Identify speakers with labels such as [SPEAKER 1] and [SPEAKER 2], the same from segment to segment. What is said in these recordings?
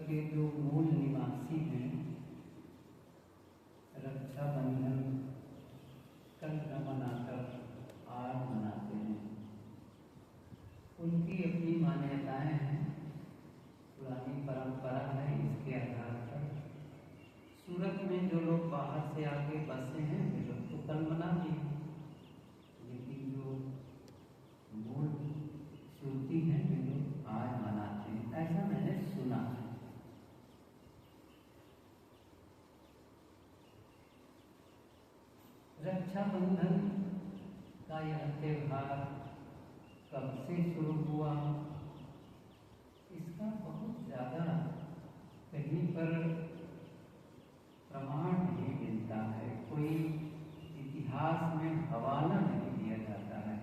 [SPEAKER 1] के जो मूल निवासी हैं, रक्षाबंधन कल न मनाकर आज मनाते हैं। उनकी अपनी मान्यताएं हैं, पुरानी परंपरा है। इसके आधार पर सूरत में जो लोग बाहर से आके बसे हैं वे लोग तो कल मना दिए, लेकिन जो मूल श्रुति हैं वे लोग आज मनाते हैं, ऐसा मैंने सुना है। रक्षाबंधन का यह त्योहार कब से शुरू हुआ, इसका बहुत ज़्यादा कहीं पर प्रमाण नहीं मिलता है, कोई इतिहास में हवाला नहीं दिया जाता है।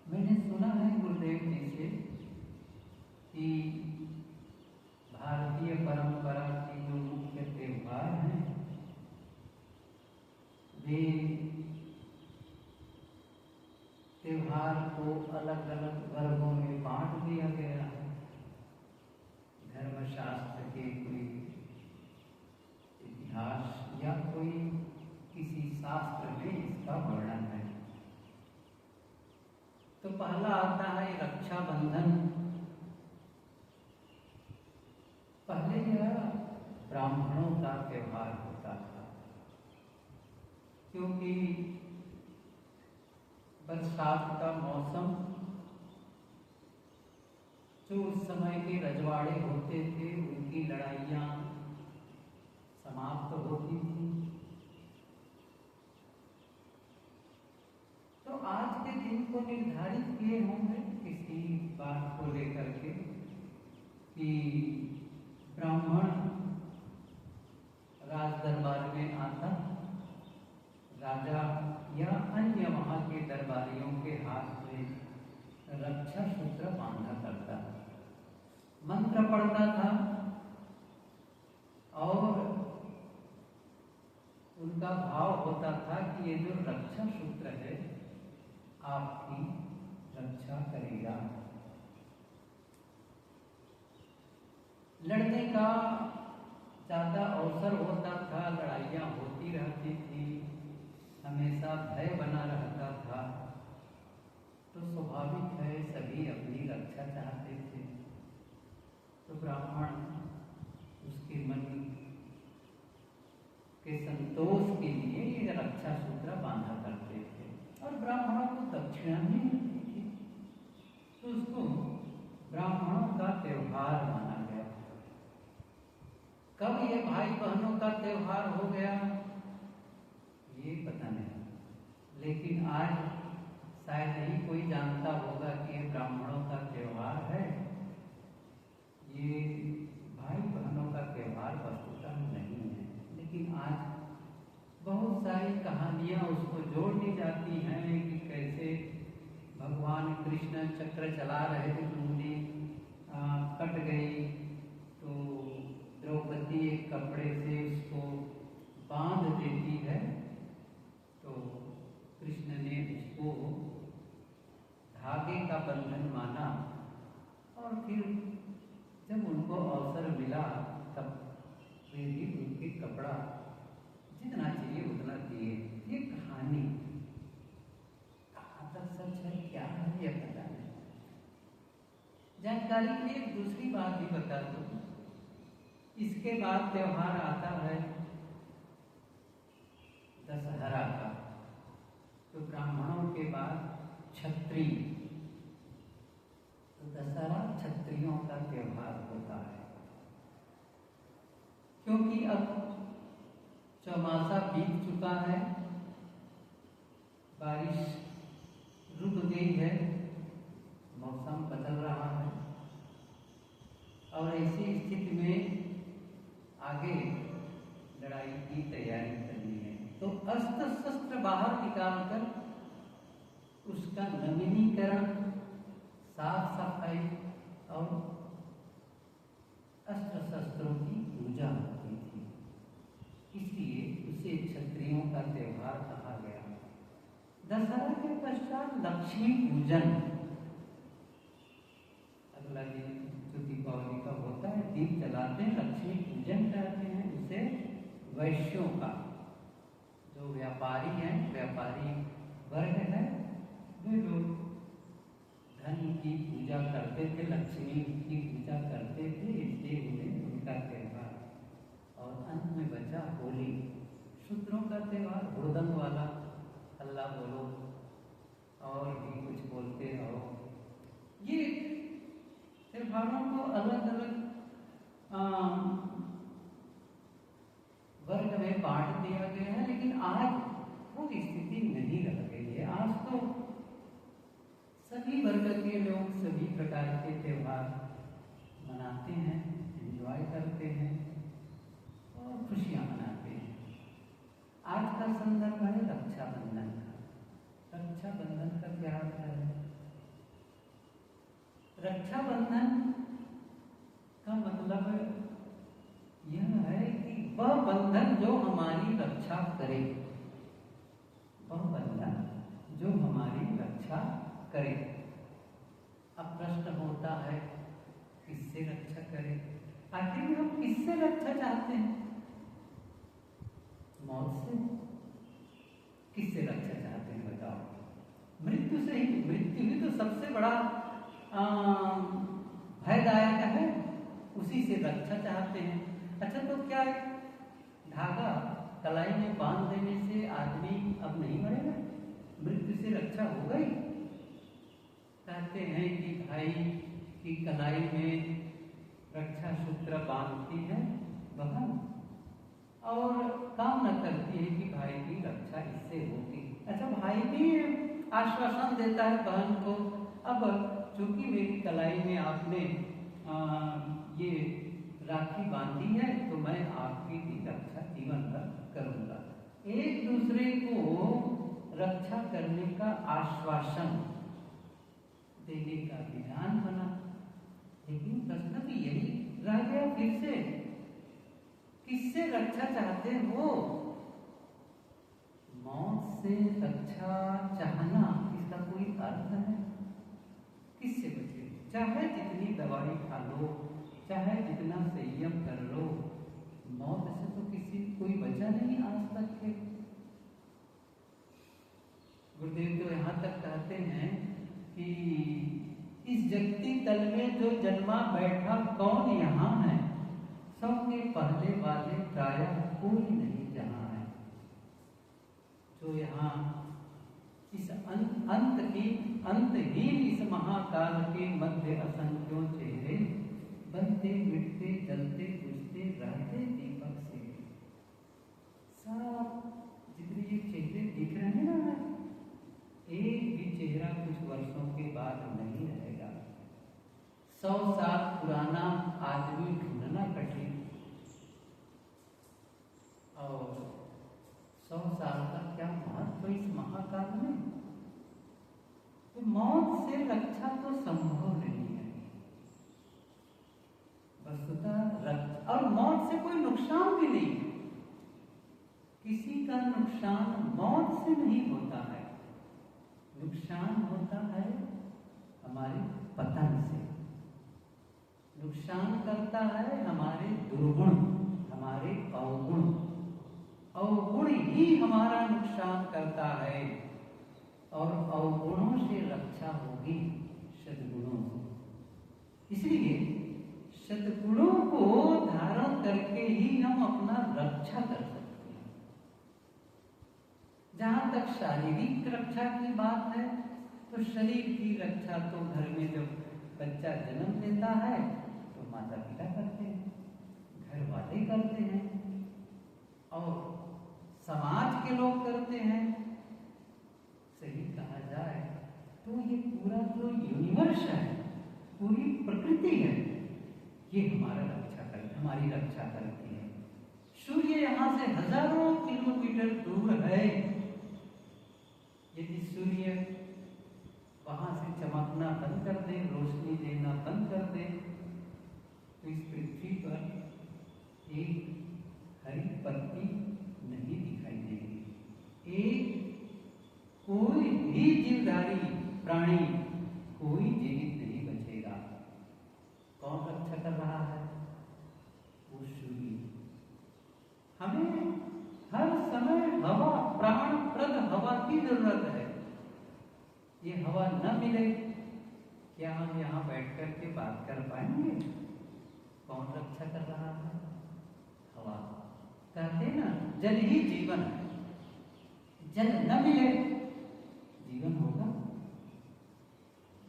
[SPEAKER 1] मैंने सुना है गुरुदेव जी से कि भारतीय परंपरा की जो मुख्य त्योहार हैं वे त्योहार को अलग अलग वर्गों में बांट दिया गया है। धर्मशास्त्र के कोई इतिहास या कोई किसी शास्त्र में इसका वर्णन है। तो पहला आता है रक्षाबंधन। पहले यह ब्राह्मणों का त्योहार होता था, क्योंकि बरसात का मौसम, जो उस समय के रजवाड़े होते थे उनकी लड़ाइयाँ समाप्त होती थी। तो आज के दिन को निर्धारित किए होंगे किसी बात को लेकर के कि ब्राह्मण राज दरबार में आता, राजा या अन्य वहाँ के दरबारियों के हाथ में रक्षा सूत्र बांधा करता, मंत्र पढ़ता था और उनका भाव होता था कि ये जो रक्षा सूत्र है आपकी रक्षा करेगा। लड़ने का ज़्यादा अवसर होता था, लड़ाइयाँ होती रहती थी, हमेशा भय बना रहता था, तो स्वाभाविक है सभी अपनी रक्षा चाहते थे। तो ब्राह्मण उसके मन के संतोष के लिए ये रक्षा सूत्र बांधा करते थे, और ब्राह्मणों को दक्षिणा भी मिलती थी, तो उसको ब्राह्मणों का त्योहार माना गया। कब ये भाई बहनों का त्योहार हो गया ये पता नहीं, लेकिन आज शायद ही कोई जानता होगा कि ये ब्राह्मणों का त्योहार है। ये भाई बहनों का त्योहार वस्तुतः नहीं है, लेकिन आज बहुत सारी कहानियाँ उसको जोड़ दी जाती हैं कि कैसे भगवान कृष्ण चक्र चला रहे थे, उंगली कट गई तो द्रौपदी एक कपड़े से उसको बांध देती है, तो कृष्ण ने उसको धागे का बंधन माना, और फिर जब उनको अवसर मिला तब वे भी उनके कपड़ा जितना चाहिए उतना दिए। ये कहानी कहाँ तक सच है क्या है ये पता नहीं। जानकारी के लिए दूसरी बात भी बता दूं, इसके बाद त्योहार आता है दशहरा का। तो ब्राह्मणों के बाद क्षत्रिय, तो दशहरा क्षत्रियों का त्योहार होता है, क्योंकि अब चौमासा बीत चुका है, बारिश रुक गई है, मौसम बदल रहा है, और ऐसी स्थिति में आगे लड़ाई की तैयारी करनी है। तो अस्त्र शस्त्र बाहर निकालकर उसका नवीनीकरण, साफ सफाई और अस्त्र शस्त्रों की पूजा होती थी, इसलिए उसे क्षत्रियों का त्योहार कहा गया। दशहरा के पश्चात लक्ष्मी पूजन, अगला दिन जो दीपावली का होता है, दीप जलाते हैं, वैश्यों का, जो व्यापारी हैं, व्यापारी वर्ग है, वे लोग धन की पूजा करते थे, लक्ष्मी की पूजा करते थे, इसलिए उन्हें उनका त्यौहार। और अंत में बचा होली, शूद्रों का त्यौहार, हुड़दंग वाला हल्ला बोलो और भी कुछ बोलते रहो। ये त्योहारों को अलग अलग वर्ग में बांट दिया गया है, लेकिन आज वो स्थिति नहीं रह गई है। आज तो सभी वर्ग के लोग सभी प्रकार के त्योहार मनाते हैं, एंजॉय करते हैं और खुशियां मनाते हैं। आज का संदर्भ है रक्षाबंधन का। रक्षाबंधन का क्या अर्थ है? रक्षाबंधन का मतलब यह है कि वह बंधन जो हमारी रक्षा करे, वह बंधन जो हमारी रक्षा करे। अब प्रश्न होता है, किससे रक्षा करें? आखिर हम किससे रक्षा चाहते हैं? मौत से? किससे रक्षा चाहते हैं बताओ? मृत्यु से ही। मृत्यु ही तो सबसे बड़ा भयदायक है, उसी से रक्षा चाहते हैं। अच्छा, तो क्या धागा कलाई में बांध देने से आदमी अब नहीं मरेगा? मृत्यु से रक्षा हो गई? कहते हैं कि भाई की कलाई में रक्षा सूत्र बांधती है बहन, और कामना करती है कि भाई की रक्षा इससे होगी। अच्छा, भाई भी आश्वासन देता है बहन को, अब चूंकि मेरी कलाई में आपने ये राखी बांधी है तो मैं आपकी भी रक्षा जीवन भर करूंगा। एक दूसरे को रक्षा करने का आश्वासन देने का विधान बना। लेकिन प्रश्न तो यही रह गया फिर से, किससे रक्षा चाहते हो? मौत से रक्षा चाहना, इसका कोई अर्थ है? किससे बचे? चाहे जितनी दवाई खा लो, चाहे जितना संयम कर लो, मौत से तो कोई बचा नहीं आज तक के। गुरुदेव तो यहाँ तक कहते हैं कि इस जगती तल में जो जन्मा बैठा कौन यहाँ है, सबके पहले वाले प्रायः कोई नहीं जहाँ है। जो यहाँ इस अंतहीन इस महाकाल के मध्य असंख्यों चेहरे बनते मिटते जलते बुझते रहते दीपक से। सब जितने ये चेहरे दिख रहे हैं ना, एक भी चेहरा कुछ वर्षों के बाद नहीं रहेगा। 100 साल पुराना आदमी ढूंढना कठिन, और 100 साल का क्या महत्व इस महाकाल में। तो मौत से रक्षा तो संभव नहीं है वस्तुतः, और मौत से कोई नुकसान भी नहीं। किसी का नुकसान मौत से नहीं होता है, नुकसान होता है हमारे पतन से। नुकसान करता है हमारे दुर्गुण, हमारे अवगुण। अवगुण ही हमारा नुकसान करता है, और अवगुणों से रक्षा होगी सद्गुणों से। इसलिए सद्गुणों को धारण करके ही हम अपना रक्षा कर सकते हैं। जहां तक शारीरिक रक्षा की बात है, तो शरीर की रक्षा तो घर में जब बच्चा जन्म लेता है तो माता पिता करते हैं, घर वाले करते हैं, और समाज के लोग करते हैं। सही कहा जाए तो ये पूरा जो यूनिवर्स है, पूरी प्रकृति है, ये हमारी रक्षा करती है। सूर्य यहाँ से हजारों किलोमीटर दूर है, यदि सूर्य वहां से चमकना बंद कर दे, रोशनी देना बंद कर दे, तो इस पृथ्वी पर एक हरी पत्ती नहीं दिखाई देगी। एक कोई भी जीवधारी प्राणी, कोई जीवित नहीं बचेगा। कौन रक्षा कर रहा है? वो सूर्य। हमें हम यहाँ बैठ कर के बात कर पाएंगे? कौन रक्षा कर रहा है? हवा। कहते ना जल ही जीवन है, जल न मिले जीवन होगा,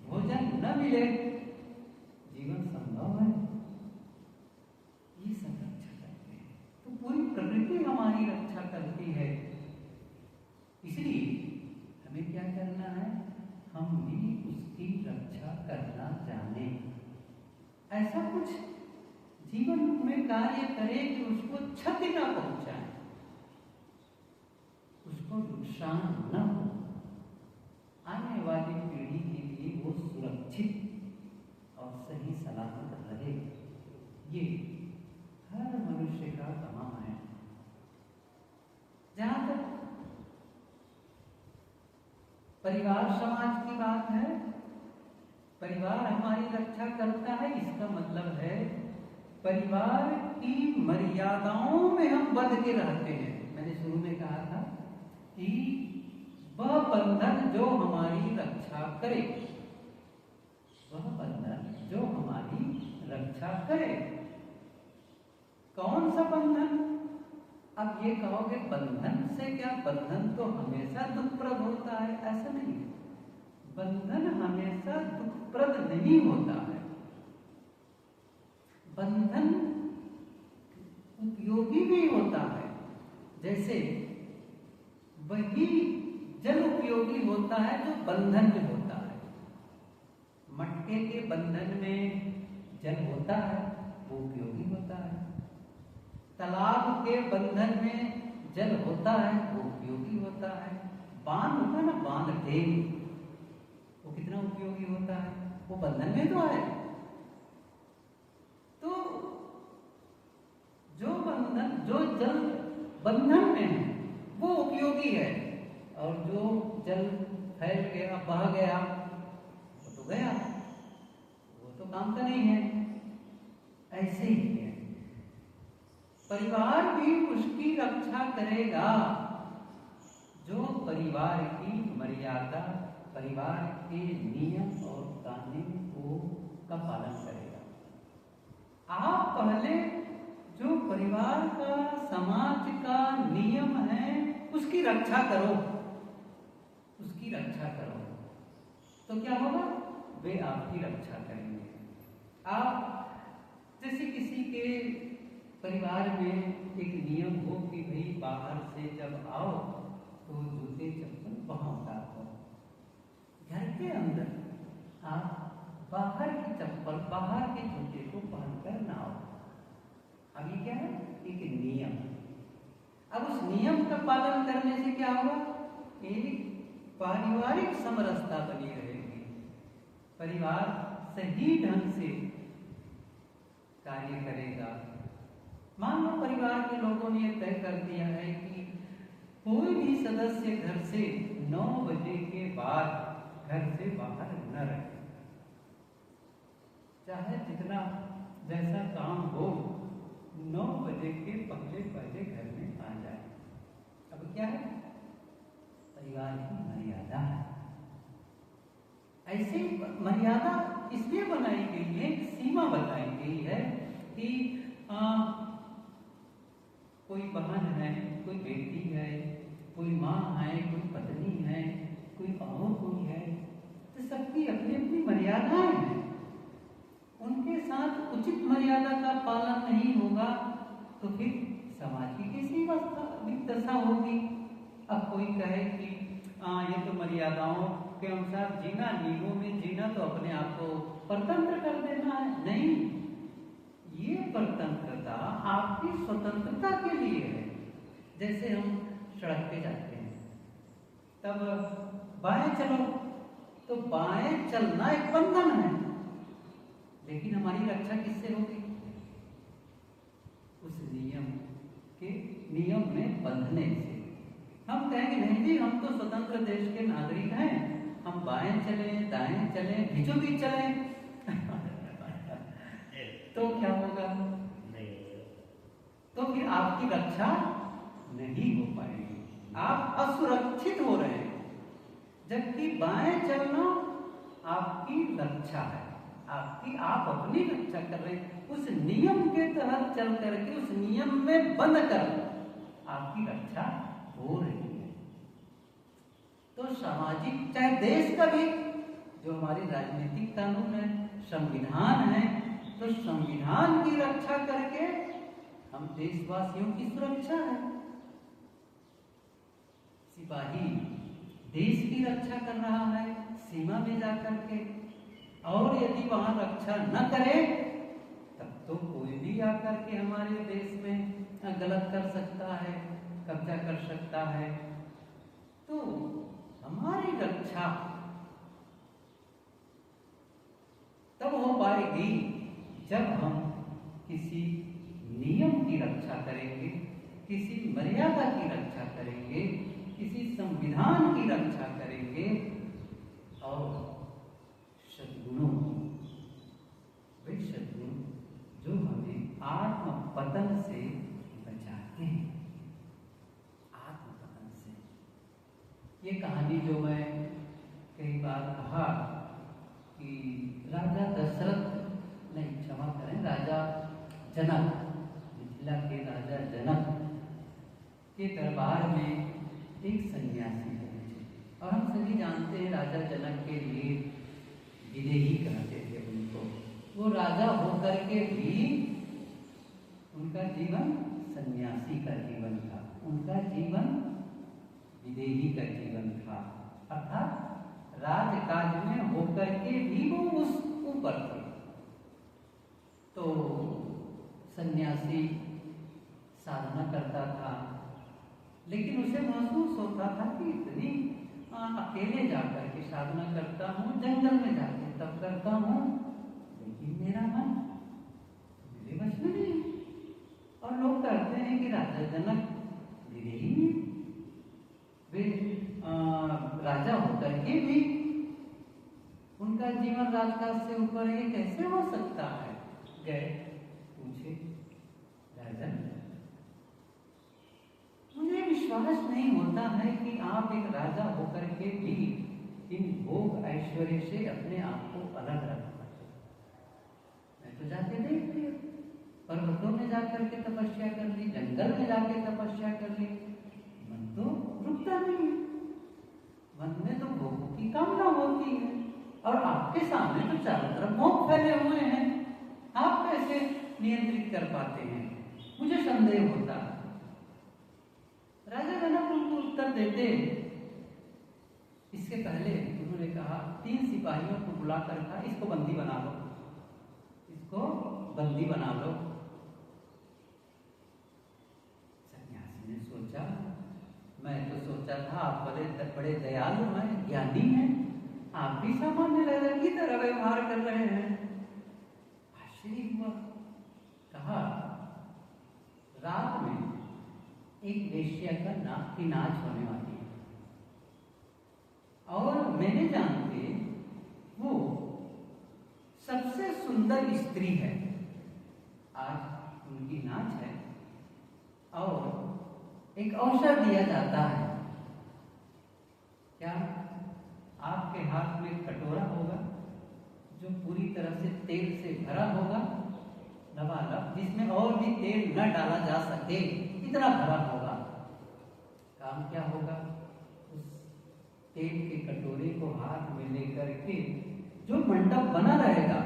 [SPEAKER 1] भोजन न मिले जीवन संभव है? ये सब रक्षा करते हैं। तो पूरी प्रकृति हमारी रक्षा करती है। इसलिए हमें क्या करना है? हम भी उसकी रक्षा करना जाने, ऐसा कुछ जीवन में कार्य करें कि उसको क्षति न पहुंचाए, उसको नुकसान न हो, आने वाली पीढ़ी के लिए वो सुरक्षित और सही सलामत रहे। ये हर मनुष्य का काम है। जहां तक परिवार समाज की बात है, परिवार हमारी रक्षा करता है, इसका मतलब है परिवार की मर्यादाओं में हम बंध के रहते हैं। मैंने शुरू में कहा था कि वह बंधन जो हमारी रक्षा करे, वह बंधन जो हमारी रक्षा करे। कौन सा बंधन? अब ये कहोगे बंधन से क्या? बंधन तो हमेशा दुखप्रद होता है, ऐसा नहीं। बंधन हमेशा दुखप्रद नहीं होता है। बंधन उपयोगी भी होता है। जैसे वही जल उपयोगी होता है जो बंधन में होता है। मटके के बंधन में जल होता है, वो उपयोगी होता है। तालाब के बंधन में जल होता है, वो उपयोगी होता है। बांध होता है ना, बांध डेम, वो कितना उपयोगी होता है, वो बंधन में तो है। तो जो बंधन, जो जल बंधन में है वो उपयोगी है, और जो जल फैल गया, बह गया, वो तो गया, वो तो काम का नहीं है। ऐसे ही है परिवार भी उसकी रक्षा करेगा जो परिवार की मर्यादा, परिवार के नियम और कानून का पालन करेगा। आप पहले जो परिवार का, समाज का नियम है उसकी रक्षा करो, उसकी रक्षा करो, तो क्या होगा? वे आपकी रक्षा करेंगे। आप जैसे किसी के परिवार में एक नियम हो कि भाई बाहर से जब आओ तो जूते चप्पल वहां उतारो। घर के अंदर आप बाहर की चप्पल, बाहर के जूते को पहनकर ना आओ। अब ये क्या है? एक नियम। अब उस नियम का पालन करने से क्या होगा? एक पारिवारिक समरसता बनी रहेगी, परिवार सही ढंग से कार्य करेगा। मान लो परिवार के लोगों ने तय कर दिया है कि कोई भी सदस्य घर से 9 बजे के बाद घर से बाहर न रहे, चाहे जितना जैसा काम हो 9 बजे के पहले घर में आ जाए। अब क्या है? परिवार की मर्यादा है। ऐसी मर्यादा इसलिए बनाई गई है, सीमा बताई गई है कि कोई बहन है, कोई बेटी है, कोई माँ है, कोई पत्नी है, कोई और कोई है, तो सबकी अपनी अपनी मर्यादाएं हैं। उनके साथ उचित मर्यादा का पालन नहीं होगा तो फिर समाज की कैसी दशा होगी? अब कोई कहे कि ये तो मर्यादाओं के अनुसार जीना, नियमों में जीना, तो अपने आप को परतंत्र कर देना है। नहीं, ये परतंत्रता आपकी स्वतंत्रता के लिए है। जैसे हम सड़क पे जाते हैं, तब बाएं चलो, तो बाएं चलना एक बंधन है, लेकिन हमारी रक्षा किससे होगी? उस नियम में बंधने से। हम कहेंगे नहीं जी, हम तो स्वतंत्र देश के नागरिक हैं, हम बाएं चलें, दाएं चलें, बीचों बीच चलें तो क्या होगा? तो फिर आपकी रक्षा नहीं हो पाएगी, आप असुरक्षित हो रहे हैं। जबकि बाएं चलना आपकी रक्षा है, आपकी, आप अपनी रक्षा कर रहे हैं। उस नियम के तहत चल करके उस नियम में बंद कर आपकी रक्षा हो रही है। तो सामाजिक, चाहे देश का भी जो हमारी राजनीतिक कानून है, संविधान है, तो संविधान की रक्षा करके हम देशवासियों की सुरक्षा है। सिपाही देश की रक्षा कर रहा है सीमा में जाकर के, और यदि वहां रक्षा न करे तब तो कोई भी आकर के हमारे देश में गलत कर सकता है, कब्जा कर सकता है। तो हमारी रक्षा तब हो पाएगी जब हम किसी नियम की रक्षा करेंगे, किसी मर्यादा की रक्षा करेंगे, किसी संविधान की रक्षा करेंगे और सद्गुणों, वे सद्गुण जो हमें आत्म पतन से बचाते हैं, आत्म पतन से। ये कहानी जो मैं कई बार कहा कि राजा दशरथ, नहीं क्षमा करें, राजा जनक, मिथिला के राजा जनक के दरबार में एक सन्यासी पहुंचे। और हम सभी जानते हैं राजा जनक के लिए विदेही कहते थे उनको। वो राजा होकर के भी उनका जीवन सन्यासी का जीवन था, उनका जीवन विदेही का जीवन था। अर्थात राजकाज में होकर के भी वो उस ऊपर थे। तो सन्यासी साधना करता था, लेकिन उसे महसूस होता था कि इतनी अकेले जाकर के साधना करता हूँ, जंगल में जाके तब करता हूँ, लेकिन मेरा मन मेरे बस में नहीं। और लोग कहते हैं कि राजा जनक विदेही हैं, वे राजा होकर के भी उनका जीवन राजकाज से ऊपर है, कैसे हो सकता है? गए पूछे, राजन मुझे विश्वास नहीं होता है कि आप एक राजा होकर के भी इन भोग ऐश्वर्य से अपने आप को अलग रख पाते। मैं तो जाके देख लिया, पर्वतों में जाकर के तपस्या कर ली, जंगल में जाके तपस्या कर ली, मन तो रुकता नहीं है, मन में तो भोगों की कामना होती है। और आपके सामने तो चारों तरफ भोग फैले हुए हैं, आप कैसे नियंत्रित कर पाते हैं? मुझे संदेह होता है। राजा जनक उनको उत्तर देते, इसके पहले उन्होंने कहा 3 सिपाहियों को बुलाकर कहा, इसको बंदी बना लो, इसको बंदी बना लो। सन्यासी ने सोचा, मैं तो सोचा था आप बड़े दयालु हैं, ज्ञानी हैं, आप भी सामान्य राजा की तरह व्यवहार कर रहे हैं। आश्चर्य हुआ। कहा, रात में एक वेश्या की नाच होने वाली है, और मैंने जानते वो सबसे सुंदर स्त्री है। आज उनकी नाच है और एक अवसर दिया जाता है। क्या आपके हाथ में कटोरा होगा जो पूरी तरह से तेल से भरा होगा, लबालब, जिसमें और भी तेल न डाला जा सके, इतना भरा होगा। काम क्या होगा? उस तेल के कटोरे को हाथ में लेकर के जो मंडप बना रहेगा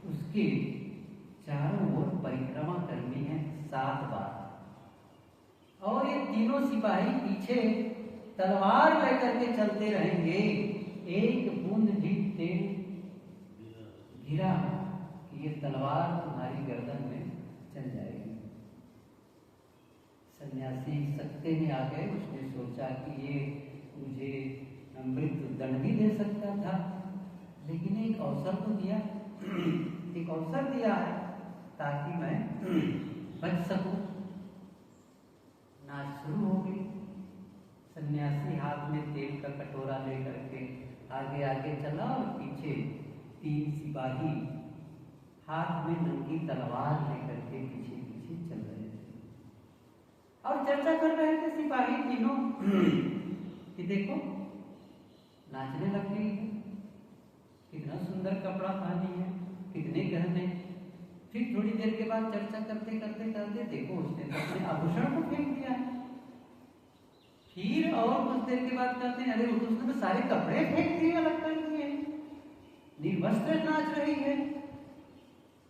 [SPEAKER 1] उसके चारों ओर परिक्रमा करनी है 7 बार। और ये तीनों सिपाही पीछे तलवार लेकर के चलते रहेंगे, एक बूंद भी तेल गिरा कि ये तलवार तुम्हारी गर्दन में चल जाएगी। सन्यासी सत्ते में आ गए। उसने सोचा कि ये मुझे मृत्यु दंड भी दे सकता था, लेकिन एक अवसर तो दिया, एक अवसर दिया है ताकि मैं बच सकूं। नाच शुरू हो गई। सन्यासी हाथ में तेल का कटोरा लेकर के आगे आगे चला और पीछे 3 सिपाही हाथ में नंगी तलवार लेकर के पीछे पीछे चल रहे थे। और चर्चा कर रहे थे सिपाही तीनों कि देखो नाचने लग गई है, कितना सुंदर कपड़ा पहनी है, कितने गहने। फिर थोड़ी देर के बाद चर्चा करते करते करते देखो उसने तो अपने आभूषण को फेंक दिया है। फिर और कुछ देर के बाद कहते हैं अरे उसने तो सारे कपड़े फेंक दिए, अलग कर दिए, निर्वस्त्र नाच रही है।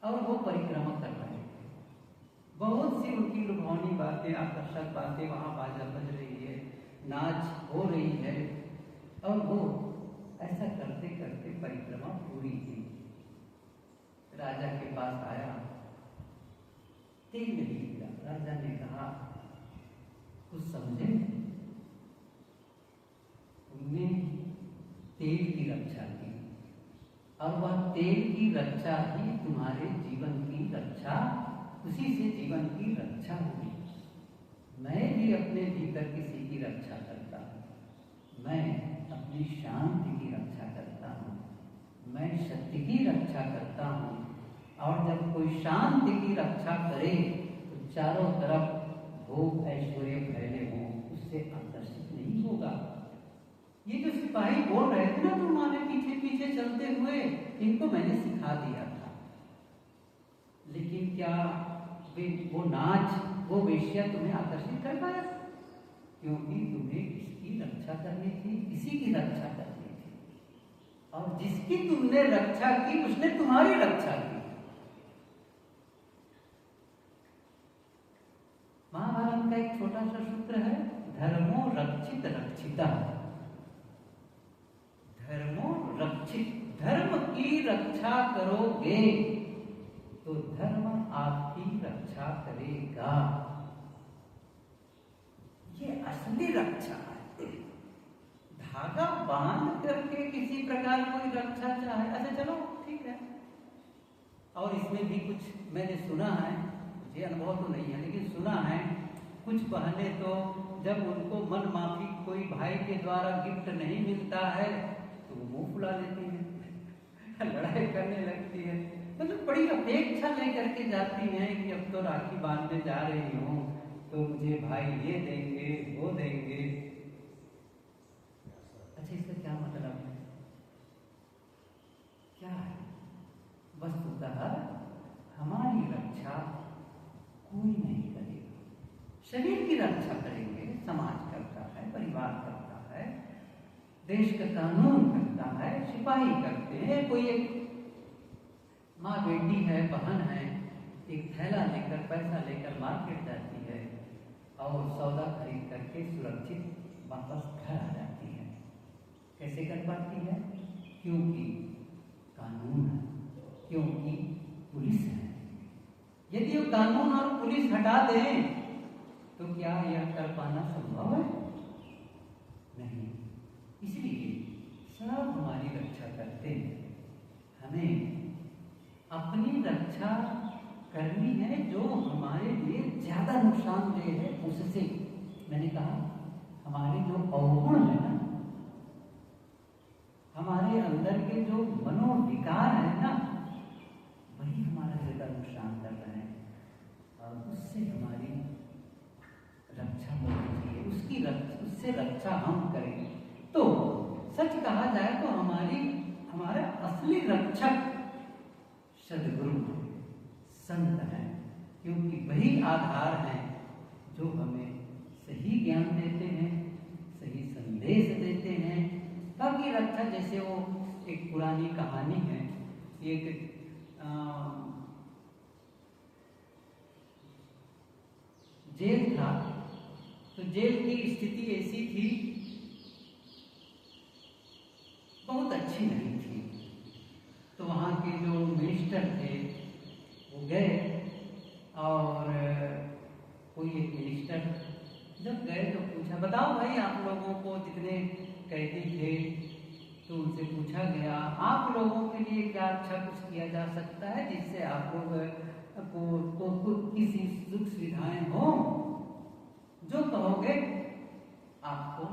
[SPEAKER 1] और वो परिक्रमा कर रहे हैं, बहुत सी उनकी लुभावनी बातें, आकर्षक बातें, वहां बाजा बज रही है, नाच हो रही है। और वो ऐसा करते करते परिक्रमा पूरी की। राजा के पास आया, तेल नहीं गिरा। राजा ने कहा कुछ समझे, तुमने तेल की रक्षा की और वह तेल की रक्षा ही तुम्हारे जीवन की रक्षा, उसी से जीवन की रक्षा हुई। मैं भी अपने भीतर किसी की रक्षा करता हूँ, मैं अपनी शांति की रक्षा करता हूँ, मैं सत्य की रक्षा करता हूँ। और जब कोई शांति की रक्षा करे तो चारों तरफ भोग ऐश्वर्य फैले हों, उससे आकर्षित नहीं होगा। ये जो सिपाही बोल रहे थे ना तुम्हारे पीछे पीछे चलते हुए, इनको मैंने सिखा दिया था। लेकिन क्या वो नाच, वो वेश्या तुम्हें आकर्षित कर पाया? क्योंकि तुम्हें किसकी रक्षा करनी थी? किसी की रक्षा करनी थी। और जिसकी तुमने रक्षा की उसने तुम्हारी रक्षा की। महाभारत का एक छोटा सा सूत्र है, धर्मो रक्षित रक्षिता। धर्मो रक्षित, धर्म की रक्षा करोगे तो धर्म आपकी रक्षा करेगा। ये असली रक्षा है। धागा बांध करके किसी प्रकार कोई रक्षा चाहे, अच्छा चलो ठीक है। और इसमें भी कुछ मैंने सुना है, मुझे अनुभव तो नहीं है लेकिन सुना है, कुछ बहनें तो जब उनको मन माफी कोई भाई के द्वारा गिफ्ट नहीं मिलता है तो वो मुंह फुला लेती है, लड़ाई करने लगती है। मतलब बड़ी अपेक्षा लेकर के जाती हैं कि अब तो राखी बांधने जा रही हूँ तो मुझे भाई ये देंगे वो देंगे। अच्छा इसका क्या मतलब है? क्या है? वस्तुतः हमारी रक्षा कोई नहीं करेगा। शरीर की रक्षा करेंगे, समाज करता है, परिवार करता है, देश का कानून करता है, सिपाही करते हैं। कोई एक माँ बेटी है, बहन है, एक थैला लेकर पैसा लेकर मार्केट जाती है और सौदा खरीद करके सुरक्षित वापस घर आ जाती है। कैसे कर पाती है? क्योंकि कानून है, क्योंकि पुलिस है। यदि वो कानून और पुलिस हटा दें तो क्या यह कर पाना संभव है? नहीं। इसलिए सब हमारी रक्षा करते हैं। हमें अपनी रक्षा करनी है, जो हमारे लिए ज्यादा नुकसानदेह है उससे। मैंने कहा हमारे जो अवगुण है ना, हमारे अंदर के जो मनोविकार है ना, वही हमारा ज्यादा नुकसान कर रहे हैं और उससे हमारी रक्षा होनी चाहिए, उससे रक्षा हम करें। तो सच कहा जाए तो हमारा असली रक्षक सद्गुरु संत है, क्योंकि वही आधार है जो हमें सही ज्ञान देते हैं, सही संदेश देते हैं। बाकी रक्षा जैसे वो एक पुरानी कहानी है, एक जेल था, तो जेल की स्थिति ऐसी थी, बहुत अच्छी नहीं थी। तो वहाँ के जो मिनिस्टर थे वो गए और कोई एक मिनिस्टर जब गए तो पूछा, बताओ भाई आप लोगों को जितने कैदी थे, तो उनसे पूछा गया आप लोगों के लिए क्या अच्छा कुछ किया जा सकता है जिससे आप लोग को किसी सुख सुविधाएं हो, जो कहोगे आपको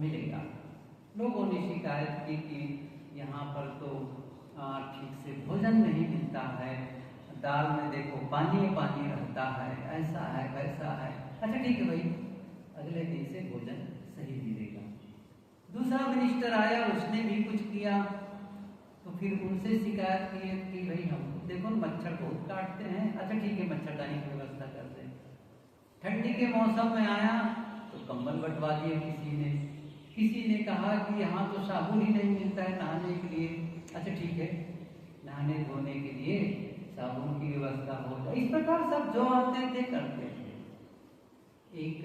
[SPEAKER 1] मिलेगा। लोगों ने शिकायत की कि यहाँ पर तो ठीक से भोजन नहीं मिलता है, दाल में देखो पानी पानी रहता है, ऐसा है वैसा है। अच्छा ठीक है भाई, अगले दिन से भोजन सही मिलेगा। दूसरा मिनिस्टर आया, उसने भी कुछ किया, तो फिर उनसे शिकायत की कि भाई हम देखो मच्छर बहुत काटते हैं, अच्छा ठीक है मच्छरदानी की व्यवस्था करते हैं। ठंडी के मौसम में आया तो कंबल बंटवा दिए किसी ने कहा कि यहाँ तो साबुन ही नहीं मिलता है नहाने के लिए, अच्छा ठीक है नहाने धोने के लिए साबुन की व्यवस्था हो जाए। इस प्रकार सब जो आते थे करते थे। एक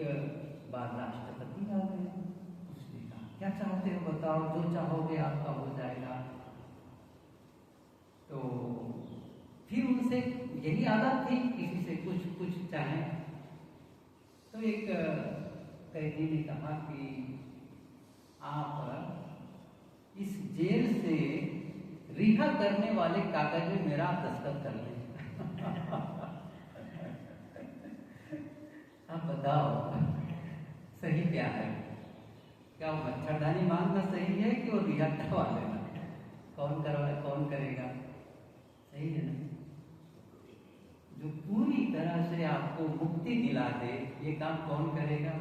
[SPEAKER 1] बार राष्ट्रपति आ गए, उसने कहा क्या चाहते हो बताओ, जो चाहोगे आपका हो जाएगा। तो फिर उनसे यही आदत थी किसी से कुछ कुछ चाहे। तो एक कैदी ने कहा कि आप इस जेल से रिहा करने वाले कागज में मेरा दस्तखत कर लें। अब बताओ सही क्या है? क्या वो मच्छरदानी मांगना सही है कि वो रिहा करवा लेना? कौन करेगा? सही है ना? जो पूरी तरह से आपको मुक्ति दिला दे ये काम कौन करेगा?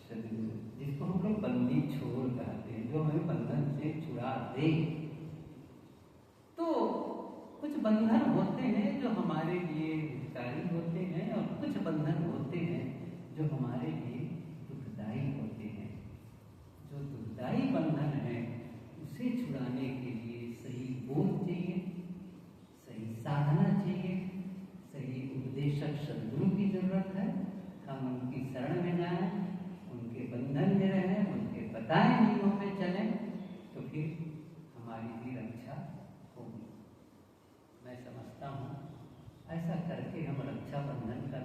[SPEAKER 1] जिसको हम लोग बंदी छोड़ कहते हैं, जो हमें बंधन से छुड़ा दे। तो कुछ बंधन होते हैं जो हमारे लिए हितकारी होते हैं और कुछ बंधन होते हैं जो हमारे लिए दुखदाई होते हैं। जो दुखदाई बंधन है उसे छुड़ाने के लिए सही बोध चाहिए, सही साधना चाहिए, सही उपदेशक सद्गुरु की जरूरत है। हम उनकी शरण में जाएं, उनके बंधन में रहें, उनके बताए नियमों में चलें, तो फिर हमारी भी रक्षा होगी। मैं समझता हूँ ऐसा करके हम रक्षा बंधन का